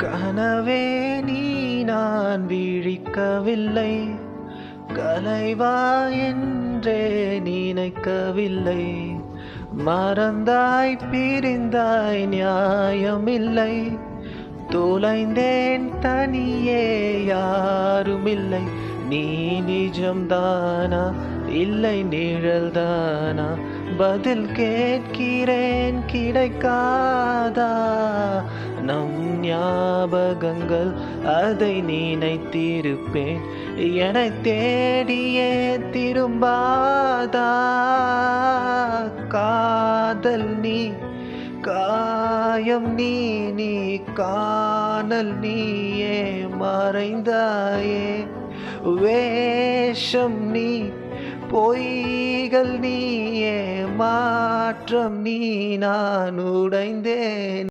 கனவே நீ நான் விழிக்கவில்லை, கலைவா என்றே நினைக்கவில்லை. மறந்தாய் பிரிந்தாய் நியாயமில்லை, தொலைந்தேன் தனியே யாருமில்லை. நீ நிஜம்தானா இல்லை நிழல்தானா, பதில் கேட்கிறேன் கிடைக்காதா? நம் ஞாபகங்கள் அதை நினைத்திருப்பேன், என்னை தேடியே திரும்பாதா? காதல் நீ காயம் நீ நீ காணல் நீயே மறைந்தாயே. வேஷம் நீ பொய்கள் நீயே மாற்றம் நீ நான் உடைந்தேன்.